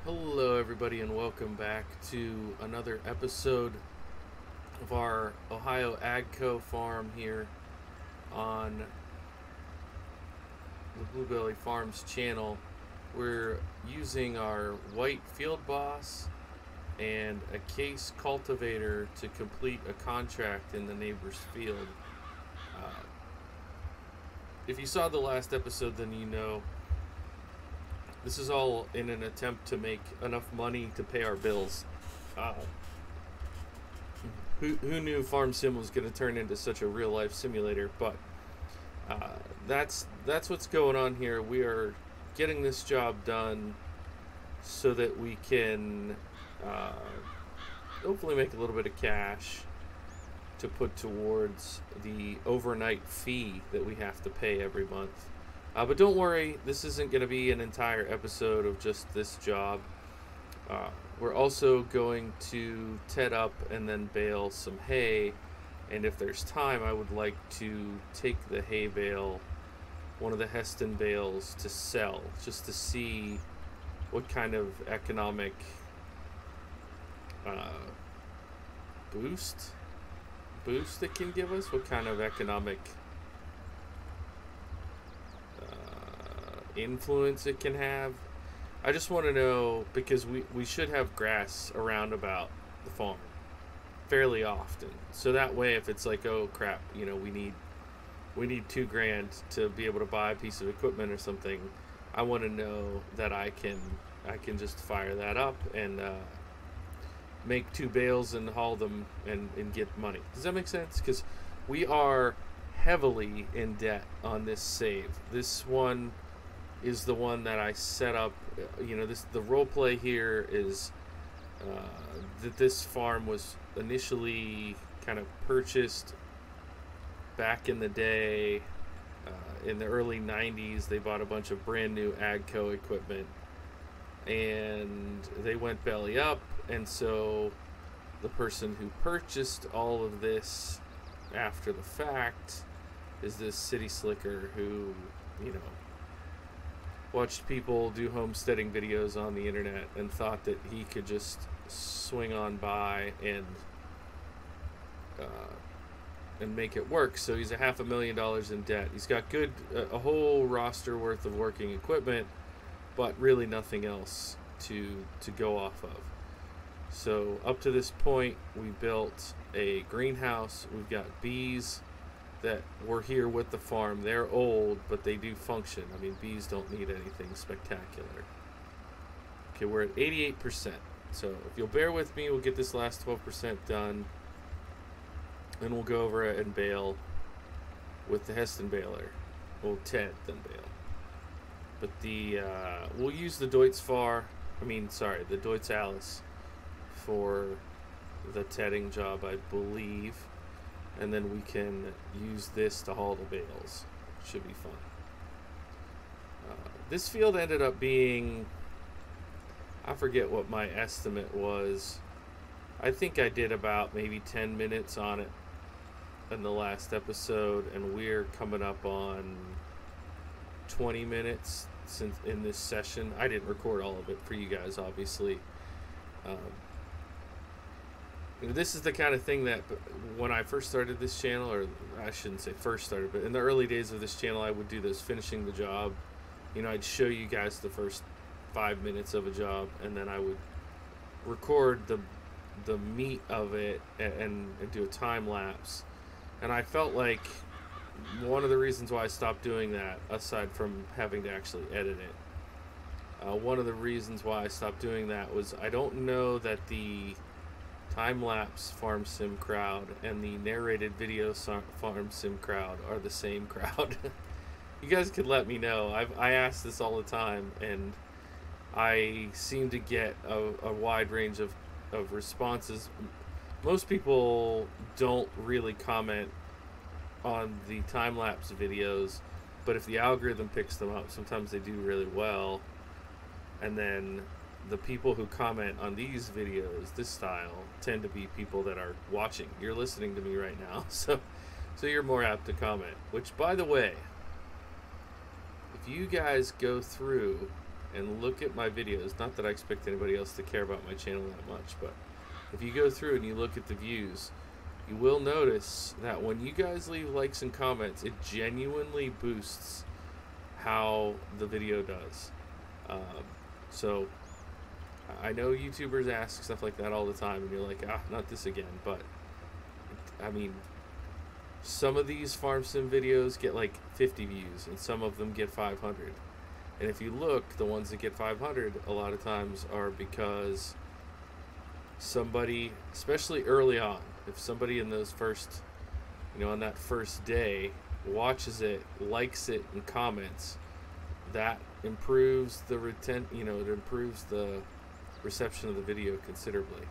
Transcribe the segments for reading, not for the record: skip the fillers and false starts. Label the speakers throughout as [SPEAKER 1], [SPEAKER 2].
[SPEAKER 1] Hello, everybody, and welcome back to another episode of our Ohio AGCO Farm here on the Bluebelly Farms channel. We're using our white field boss and a case cultivator to complete a contract in the neighbor's field. Uh, if you saw the last episode, then you know this is all in an attempt to make enough money to pay our bills. Uh, who knew Farm Sim was going to turn into such a real life simulator? But that's what's going on here. We are getting this job done so that we can hopefully make a little bit of cash to put towards the overnight fee that we have to pay every month. But don't worry, this isn't going to be an entire episode of just this job. We're also going to ted up and then bale some hay. And if there's time, I would like to take the hay bale, one of the Hesston bales, to sell, just to see what kind of economic boost it can give us, what kind of economic influence it can have. I just want to know, because we should have grass around about the farm fairly often, so that way if it's like, oh crap, we need $2,000 to be able to buy a piece of equipment or something, I want to know that I can just fire that up and make 2 bales and haul them and get money. Does that make sense? Because we are heavily in debt on this save. This one is the one that I set up. The role play here is that this farm was initially kind of purchased back in the day. In the early 90s, they bought a bunch of brand new AGCO equipment and they went belly up, and so the person who purchased all of this after the fact is this city slicker who watched people do homesteading videos on the internet and thought that he could just swing on by and make it work. So he's $500,000 in debt. He's got a whole roster worth of working equipment, but really nothing else to go off of. So up to this point, we built a greenhouse. We've got bees that were here with the farm. They're old, but they do function. I mean, bees don't need anything spectacular. Okay, we're at 88%. So if you'll bear with me, we'll get this last 12% done, and we'll go over it and bale with the Hesston baler. We'll ted then bale. But we'll use the Deutz Allis for the tedding job, I believe. And then we can use this to haul the bales. Should be fun. This field ended up being, I forget what my estimate was. I think I did about maybe 10 minutes on it in the last episode, and we're coming up on 20 minutes since in this session. I didn't record all of it for you guys, obviously. This is the kind of thing that when I first started this channel, or I shouldn't say first started, but in the early days of this channel, I would do this finishing the job. I'd show you guys the first 5 minutes of a job, and then I would record the meat of it and do a time lapse. And I felt like one of the reasons why I stopped doing that, aside from having to actually edit it, one of the reasons why I stopped doing that was I don't know that the time-lapse farm sim crowd and the narrated video farm sim crowd are the same crowd. You guys could let me know. I ask this all the time, and I seem to get a wide range of responses. Most people don't really comment on the time-lapse videos, but if the algorithm picks them up, sometimes they do really well. And then the people who comment on these videos, this style, tend to be people that are watching. You're listening to me right now, so you're more apt to comment. Which, by the way, if you guys go through and look at my videos, not that I expect anybody else to care about my channel that much, but if you go through and you look at the views, you will notice that when you guys leave likes and comments, it genuinely boosts how the video does. So I know YouTubers ask stuff like that all the time, and you're like, not this again. But I mean, some of these farm sim videos get like 50 views, and some of them get 500. And if you look, the ones that get 500 a lot of times are because somebody, especially early on, if somebody in those first, on that first day watches it, likes it, and comments, that improves the it improves the reception of the video considerably.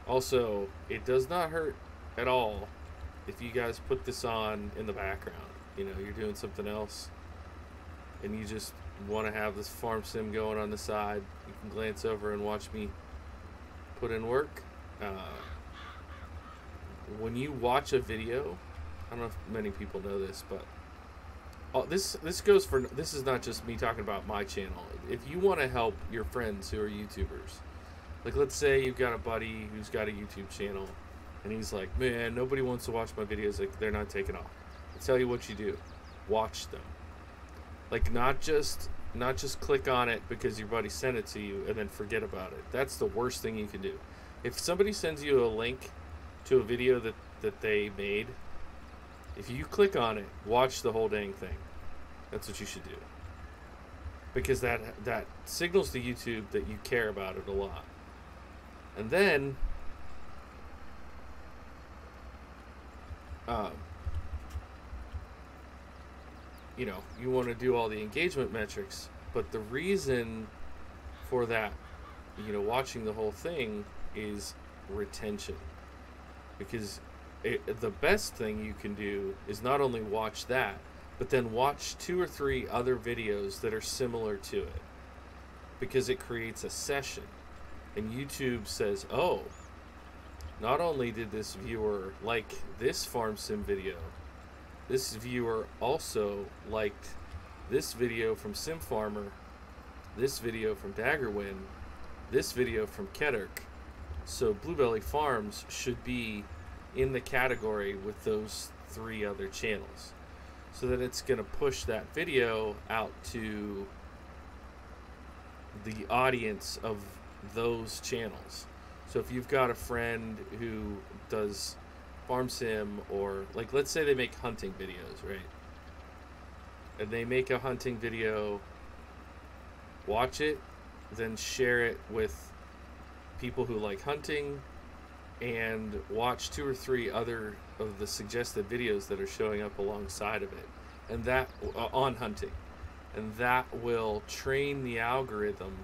[SPEAKER 1] Also, it does not hurt at all if you guys put this on in the background. You're doing something else and you just want to have this farm sim going on the side. You can glance over and watch me put in work. When you watch a video, I don't know if many people know this, but this is not just me talking about my channel. If you want to help your friends who are YouTubers, like let's say you've got a buddy who's got a YouTube channel and he's like, man, nobody wants to watch my videos, like they're not taking off. I'll tell you what you do. Watch them. Like not just click on it because your buddy sent it to you and then forget about it. That's the worst thing you can do. If somebody sends you a link to a video that they made, if you click on it, watch the whole dang thing. That's what you should do. Because that signals to YouTube that you care about it a lot. And then you want to do all the engagement metrics, but the reason for that, watching the whole thing is retention. Because the best thing you can do is not only watch that, but then watch 2 or 3 other videos that are similar to it, because it creates a session. And YouTube says, oh, not only did this viewer like this farm sim video, this viewer also liked this video from Sim Farmer, this video from Daggerwin, this video from Keddark. So Bluebelly Farms should be in the category with those 3 other channels, so that it's going to push that video out to the audience of those channels. So if you've got a friend who does farm sim, or like let's say they make hunting videos, right? And they make a hunting video, watch it, then share it with people who like hunting, and watch 2 or 3 other of the suggested videos that are showing up alongside of it, and that on hunting, and that will train the algorithm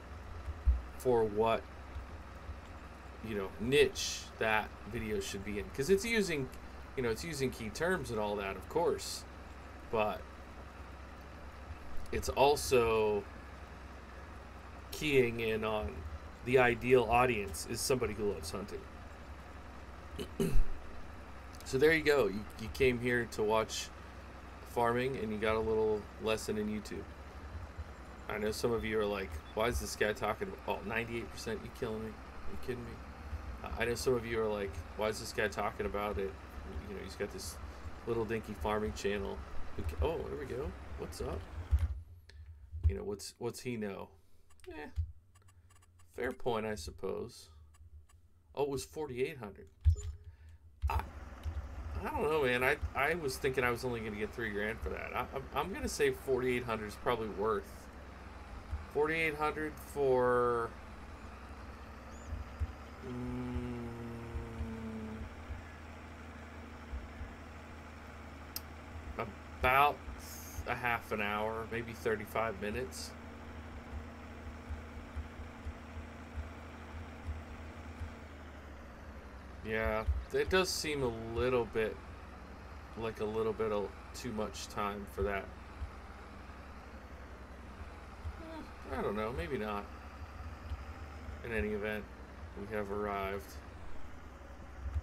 [SPEAKER 1] for what niche that video should be in, because it's using key terms and all that, of course, but it's also keying in on the ideal audience is somebody who loves hunting. So there you go. You came here to watch farming and you got a little lesson in YouTube. I know some of you are like, why is this guy talking about 98%? You killing me? Are you kidding me? I know some of you are like, why is this guy talking about it? He's got this little dinky farming channel. Oh, there we go. What's up? What's he know? Fair point, I suppose. Oh, it was 4,800. I don't know, man. I was thinking I was only going to get $3,000 for that. I'm going to say 4,800 is probably worth 4,800 for about a half an hour, maybe 35 minutes. Yeah, it does seem a little bit like of too much time for that. I don't know, maybe not. In any event, we have arrived.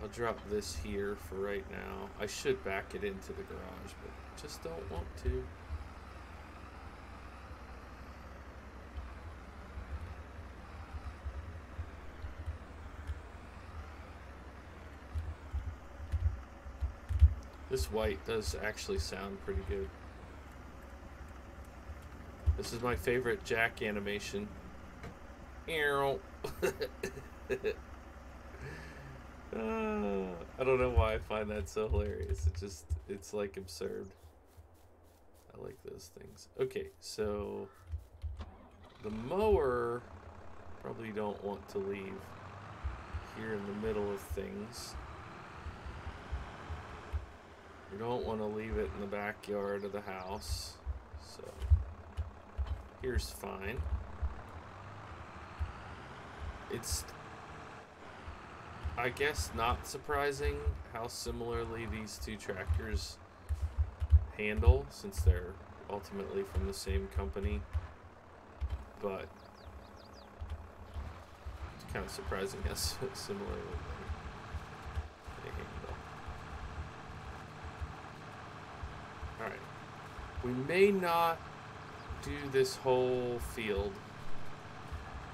[SPEAKER 1] I'll drop this here for right now. I should back it into the garage, but just don't want to. This white does actually sound pretty good. This is my favorite jack animation. I don't know why I find that so hilarious. It's like absurd. I like those things. Okay, so the mower probably don't want to leave here in the middle of things. We don't want to leave it in the backyard of the house. So here's fine. It's, I guess, not surprising how similarly these two tractors handle, since they're ultimately from the same company. But it's kind of surprising how similarly they handle. Alright. We may not do this whole field.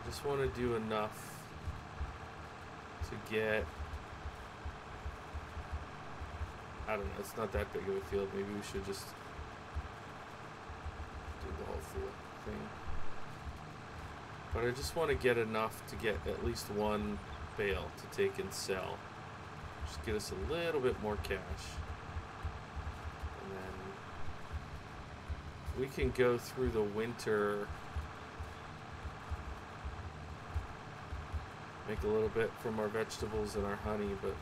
[SPEAKER 1] Just want to do enough to get, I don't know, it's not that big of a field. Maybe we should just do the whole field thing. But I just want to get enough to get at least one bale to take and sell. Just get us a little bit more cash. And then we can go through the winter, make a little bit from our vegetables and our honey, but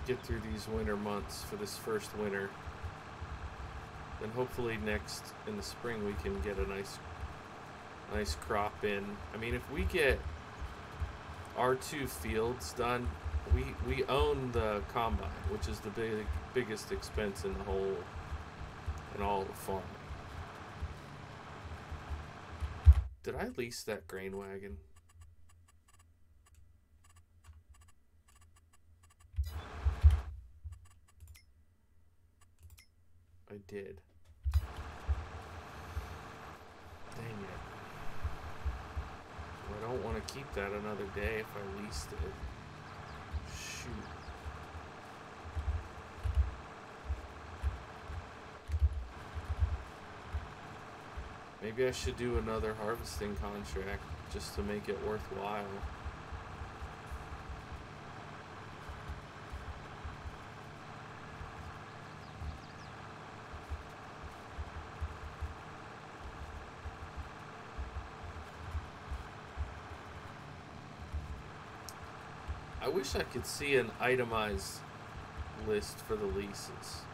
[SPEAKER 1] get through these winter months for this first winter. Then hopefully next in the spring we can get a nice crop in. I mean, if we get our 2 fields done, we own the combine, which is the biggest expense in all the farming. Did I lease that grain wagon? I did. Dang it. I don't want to keep that another day if I leased it. Shoot. Maybe I should do another harvesting contract just to make it worthwhile. I wish I could see an itemized list for the leases.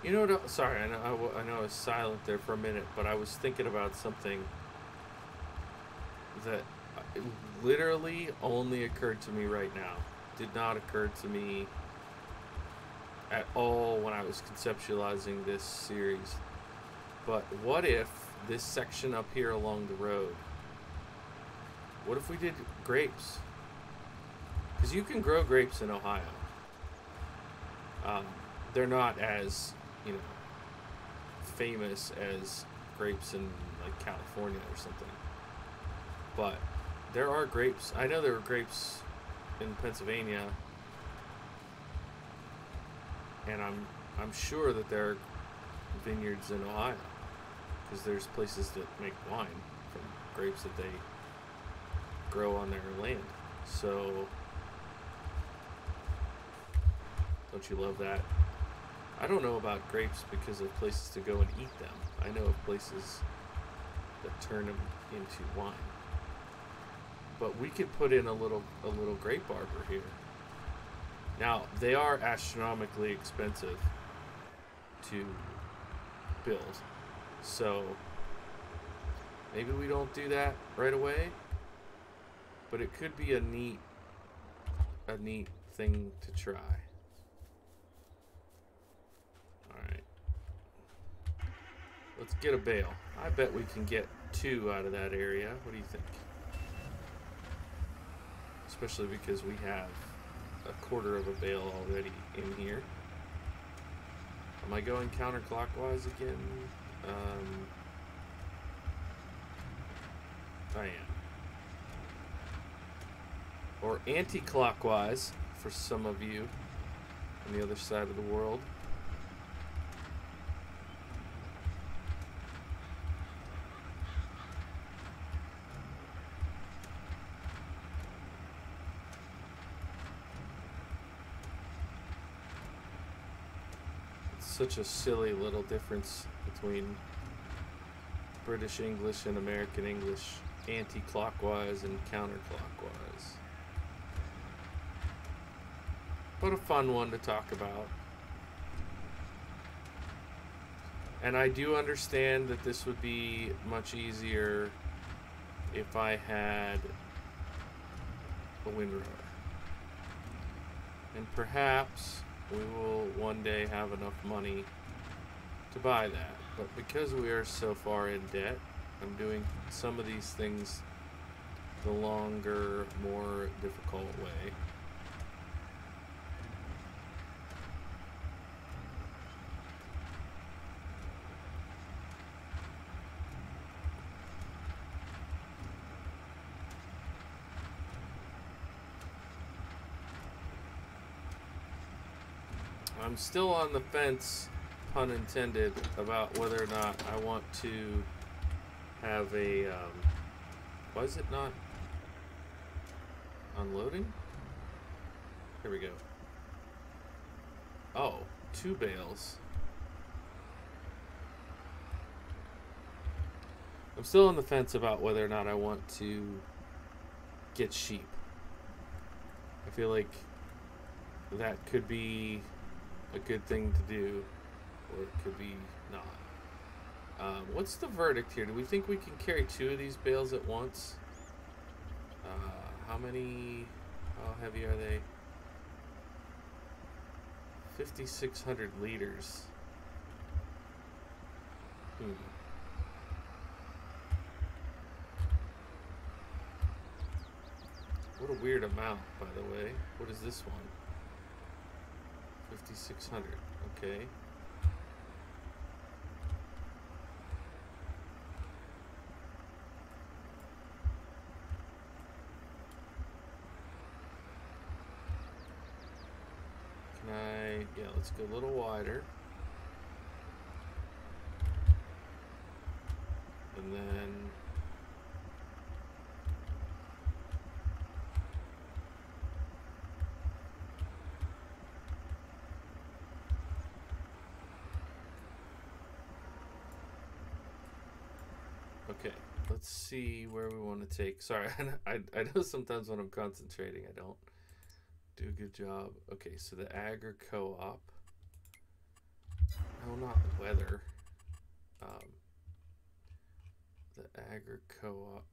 [SPEAKER 1] You know what? Sorry, I know I was silent there for a minute, but I was thinking about something that literally only occurred to me right now. Did not occur to me at all when I was conceptualizing this series. But what if this section up here along the road, what if we did grapes? Because you can grow grapes in Ohio. They're not as, you know, famous as grapes in like California or something, but there are grapes. I know there are grapes in Pennsylvania, and I'm sure that there are vineyards in Ohio, because there's places that make wine from grapes that they grow on their land. So don't you love that? I don't know about grapes because of places to go and eat them. I know of places that turn them into wine. but we could put in a little grape arbor here. Now, they are astronomically expensive to build, so maybe we don't do that right away, but it could be a neat thing to try. Alright. Let's get a bale. I bet we can get 2 out of that area. What do you think? Especially because we have a quarter of a bale already in here. Am I going counterclockwise again? I am. Or anti-clockwise for some of you on the other side of the world. Such a silly little difference between British English and American English, anti-clockwise and counterclockwise. But a fun one to talk about. And I do understand that this would be much easier if I had a windrower. And perhaps we will one day have enough money to buy that. But because we are so far in debt, I'm doing some of these things the longer, more difficult way. I'm still on the fence, pun intended, about whether or not I want to have a, why is it not unloading? Here we go. Oh, 2 bales. I'm still on the fence about whether or not I want to get sheep. I feel like that could be a good thing to do, or it could be not. What's the verdict here? Do we think we can carry 2 of these bales at once? How heavy are they? 5,600 liters. What a weird amount, by the way. What is this one? 5,600. Okay. Yeah, let's go a little wider. And then okay, let's see where we want to take. Sorry, I know sometimes when I'm concentrating I don't do a good job. Okay, so the Agri Co-op. No, not weather. The Agri Co-op.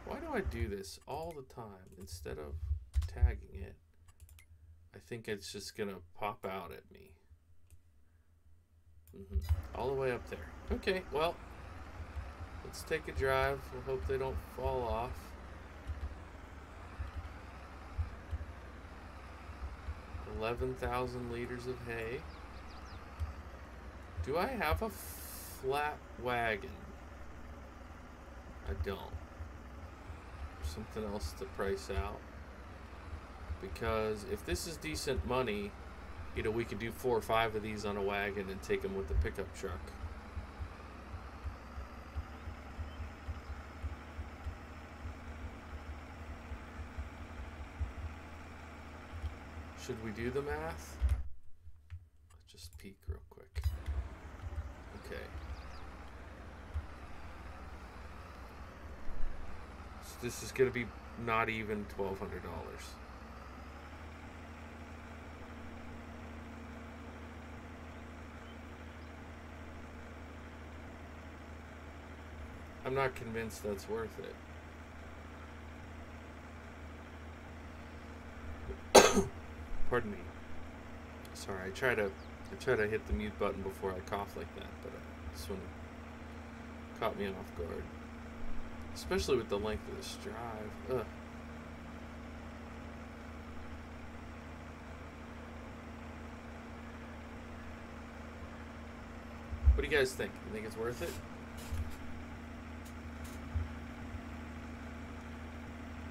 [SPEAKER 1] Why do I do this all the time instead of tagging it? I think it's just gonna pop out at me. All the way up there. Okay, well, let's take a drive. We'll hope they don't fall off. 11,000 liters of hay. Do I have a flat wagon? I don't. Something else to price out. Because if this is decent money, you know, we could do 4 or 5 of these on a wagon and take them with the pickup truck. Should we do the math? Let's just peek real quick. Okay. So this is going to be not even $1,200. I'm not convinced that's worth it. Pardon me. Sorry, I try to hit the mute button before I cough like that, but this one caught me off guard. Especially with the length of this drive. Ugh. What do you guys think? You think it's worth it?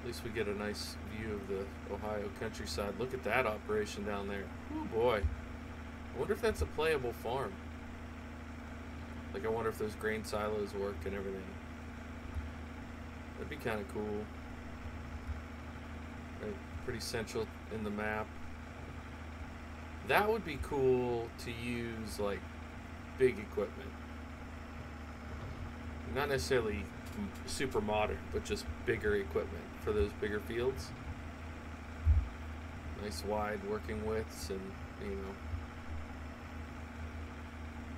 [SPEAKER 1] At least we get a nice view of the Ohio countryside. Look at that operation down there. Oh boy. I wonder if that's a playable farm. Like, I wonder if those grain silos work and everything. That'd be kind of cool. Right, pretty central in the map. That would be cool to use, like, big equipment. Not necessarily super modern, but just bigger equipment for those bigger fields. Nice wide working widths, and you know,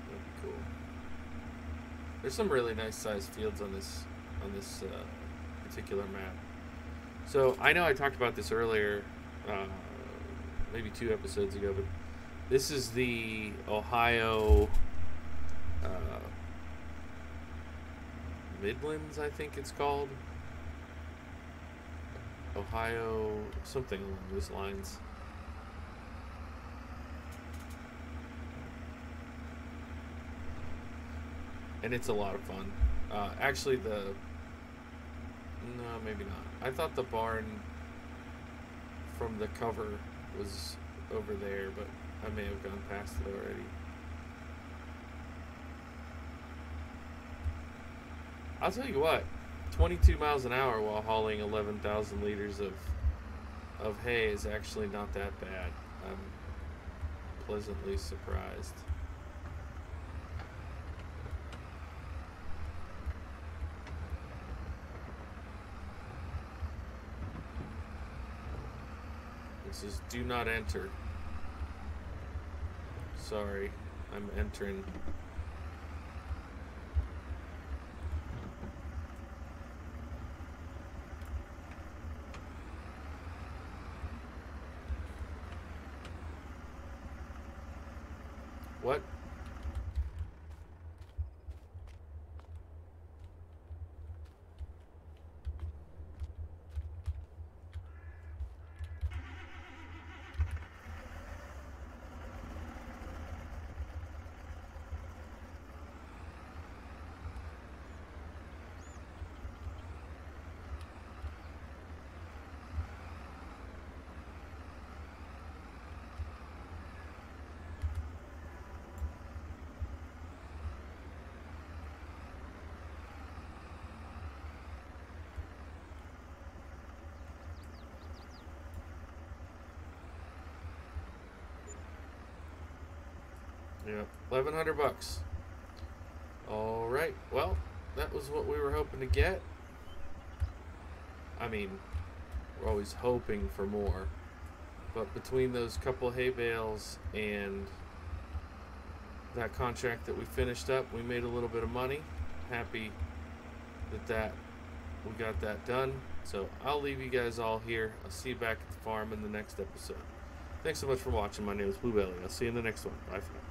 [SPEAKER 1] that'd be cool. There's some really nice sized fields on this particular map. So I know I talked about this earlier, maybe 2 episodes ago, but this is the Ohio Midlands, I think it's called. Ohio, something along those lines. And it's a lot of fun. Actually, no, maybe not. I thought the barn from the cover was over there, but I may have gone past it already. I'll tell you what, 22 miles an hour while hauling 11,000 liters of hay is actually not that bad. I'm pleasantly surprised. This is do not enter. Sorry, I'm entering. What? Yep, 1,100 bucks. All right, well, that was what we were hoping to get. I mean, we're always hoping for more, but between those couple hay bales and that contract that we finished up, we made a little bit of money. Happy that we got that done. So I'll leave you guys all here. I'll see you back at the farm in the next episode. Thanks so much for watching. My name is Blue Belly. I'll see you in the next one. Bye for now.